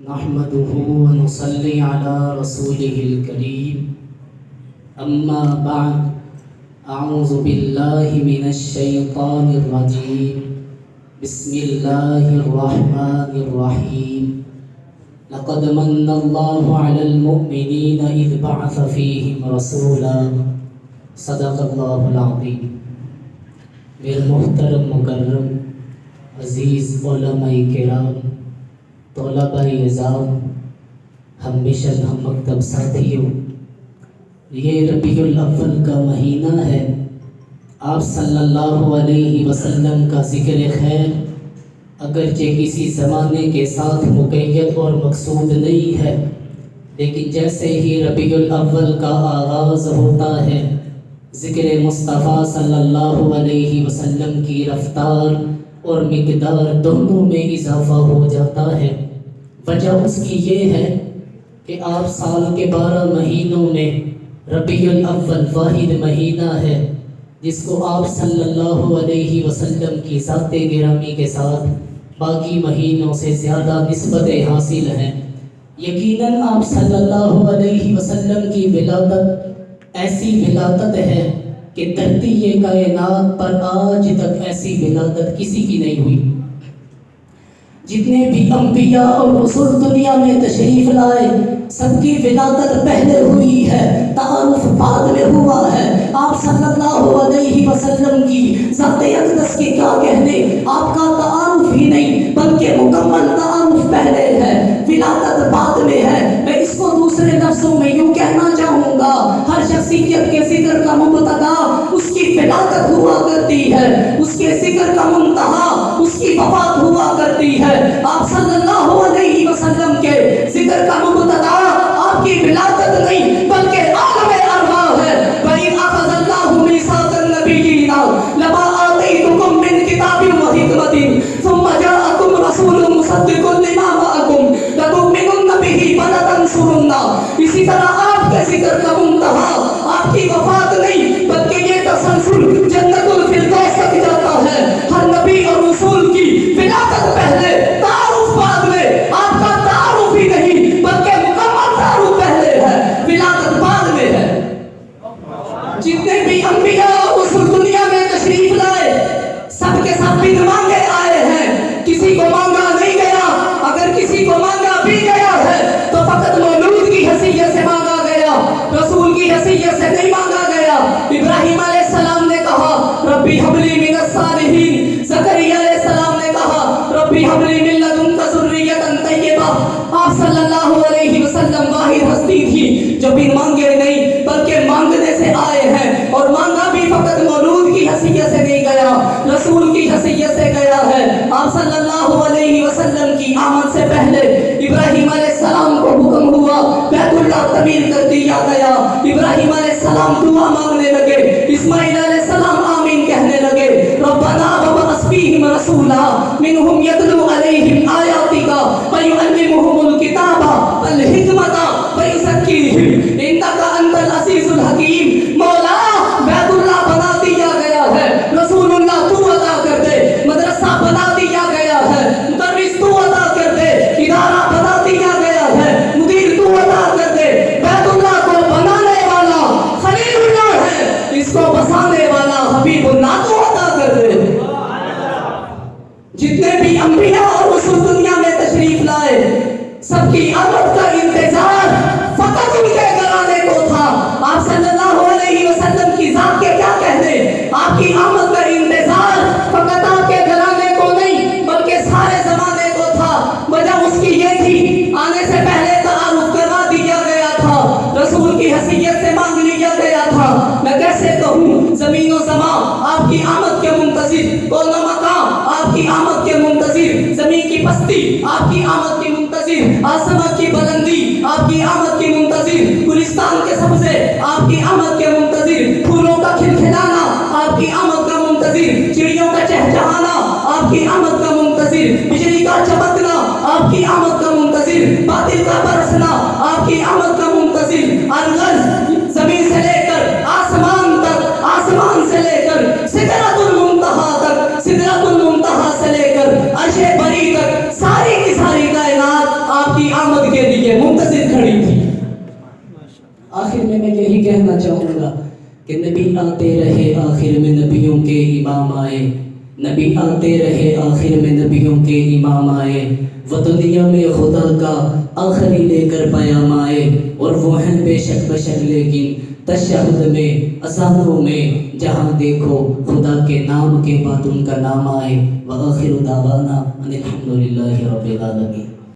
نحمده ونصلي على رسوله الكريم أما بعد أعوذ بالله من الشيطان الرجيم بسم الله الرحمن الرحيم لقد من الله على المؤمنين إذ بعث فيهم رسولا صدق الله العظيم۔ میرے محترم مکرم عزیز علماء کرام، طلباء نظام، ہم مشن، ہم مکتب ساتھیوں، یہ ربیع الاول کا مہینہ ہے۔ آپ صلی اللہ علیہ وسلم کا ذکر خیر اگرچہ کسی زمانے کے ساتھ مقید اور مقصود نہیں ہے، لیکن جیسے ہی ربیع الاول کا آغاز ہوتا ہے، ذکر مصطفیٰ صلی اللہ علیہ وسلم کی رفتار اور مقدار دونوں میں اضافہ ہو جاتا ہے۔ وجہ اس کی یہ ہے کہ آپ سال کے 12 مہینوں میں ربیع الاول واحد مہینہ ہے جس کو آپ صلی اللہ علیہ وسلم کی ذات گرامی کے ساتھ باقی مہینوں سے زیادہ نسبتیں حاصل ہیں۔ یقیناً آپ صلی اللہ علیہ وسلم کی ولادت ایسی ولادت ہے کہ دھرتی کائنات پر آج تک ایسی ولادت کسی کی نہیں ہوئی۔ جتنے بھی انبیاء اور رسول دنیا میں تشریف لائے، سب کی ولادت پہلے ہوئی ہے، تعارف بعد میں ہوا ہے۔ آپ صلی اللہ علیہ وسلم کی ذات اقدس کی کیا کہنے، آپ کا تعارف ہی نہیں بلکہ مکمل تعارف پہلے ہے، ولادت بعد میں ہے۔ میں اس کو دوسرے لفظوں میں یوں کہنا چاہوں گا، ہر شخصیت کے ذکر کا مبتدا اس کی ولادت ہوا کرتی ہے، اس کے ذکر کا منتہا اس کی وفات ہوا کرتی ہے۔ آپ صلی اللہ علیہ وسلم کے ذکر کا مبتدا آپ کی ولادت نہیں بلکہ عالم ارواح ہے۔ وَإِذْ أَخَذَ اللَّهُ مِيثَاقَ النَّبِيِّينَ لَمَا آتَيْتُكُم مِّن كِتَابٍ وَحِكْمَةٍ ثُمَّ جَاءَكُمْ رَسُولٌ مُصَدِّقٌ لِّمَا مَعَكُمْ لَتُؤْمِنُنَّ بِهِ وَلَتَنصُرُنَّهُ۔ اسی طرح آپ کے ذکر کا منتہا آپ کی وفات نہیں بلکہ یہ تسلسل جنت الفردوس تک جاتا ہے۔ ہر نبی اور رسول کی ولادت پہلے، تعارف بعد میں۔ آپ کا تعارف ہی نہیں بلکہ مکمل تعارف پہلے ہے، ولادت بعد میں ہے۔ جتنے بھی انبیاء اور رسول دنیا میں تشریف لائے، سب کے سب بن مانگے آئے ہیں، کسی کو مانگا نہیں گیا۔ اگر کسی کو مانگا بھی گیا ہے تو فقط مولود کی حیثیت سے مانگا گیا، رسول کی حیثیت سے نہیں مانگا گیا۔ ابراہیم علیہ السلام نے کہا ربی حب لی من الصالحین، زکریا علیہ السلام نے کہا ربی حب لی من لدنک ذریۃ طیبہ۔ آپ صلی اللہ علیہ وسلم واحد ہستی تھی جو بن مانگے نہیں بلکہ مانگنے سے آئے ہیں، اور مانگا بھی فقط مولود کی حیثیت سے نہیں گیا، رسول کی حیثیت سے گیا ہے۔ آپ صلی اللہ علیہ وسلم کی آمد سے پہلے ابراہیم علیہ السلام کو حکم ہوا، بیت اللہ تعمیر کر دیا گیا۔ ابراہیم علیہ السلام دعا مانگنے لگے، اسماعیل علیہ السلام آمین کہنے لگے۔ ربنا وابعث فیہم رسولا منہم یتلو علیہم آیاتک ویعلمہم الکتاب والحکمۃ ویزکیہم انک انت العزیز الحکیم۔ مولا بیت اللہ بنا دیا گیا ہے، رسول اللہ تو عطا کر دے، مدرسہ بنا دیا گیا ہے، مدرس تو عطا کر دے، ادارہ بنا دیا گیا ہے، مدیر تو عطا کر دے۔ بیت اللہ کو بنانے والا خلیل اللہ ہے، اس کو بسانے والا حبیب اللہ تو عطا کر دے۔ جتنے بھی انبیاء اور رسول دنیا میں تشریف لائے، سب کی آمد کا انتظار فقط ان کے گھرانے کو تھا۔ آپ صلی اللہ علیہ وسلم کی ذات کے کیا کہنے، آپ کی آمد کا انتظار فقط آپ کے گھرانے کو نہیں بلکہ سارے زمانے کو تھا۔ وجہ اس کی یہ تھی، آنے سے پہلے تعارف کروا دیا گیا تھا، رسول کی حیثیت سے مانگ لیا گیا تھا۔ میں کیسے کہوں، زمین و زمان آپ کی آمد کے منتظر، کون و مقام آپ کی آمد کے منتظر، زمین کی پستی آپ کی آمد کی منتظر، آسمان کی بلندی آپ کی آمد کی منتظر، گلستان کے سبزے آپ کی آمد کے منتظر، پھولوں کا کھلکھلانا آپ کی آمد کا منتظر، چڑیوں کا چہچہانا آپ کی آمد کا منتظر، بجلی کا چمکنا آپ کی آمد کا منتظر، بادل کا برسنا آپ کی آمد کا منتظر۔ الغرض زمین سے لے کر آسمان تک، آسمان سے لے کر سدرۃ المنتہا تک، سدرۃ المنتہا سے لے کر عرش بری تک، ساری کی ساری کائنات آپ کی آمد کے لیے منتظر کھڑی تھی۔ آخر میں یہی کہنا چاہوں گا کہ نبی آتے رہے، آخر میں نبیوں کے امام آئے، نبی آتے رہے، آخر میں نبیوں کے امام آئے، وہ دنیا میں خدا کا آخری لے کر پیام آئے، اور وہ ہیں بے شک بشر لیکن تشہد میں، اذانوں میں جہاں دیکھو خدا کے نام کے بعد ان کا نام آئے۔ وآخر دعوانا ان الحمدللہ رب العالمین۔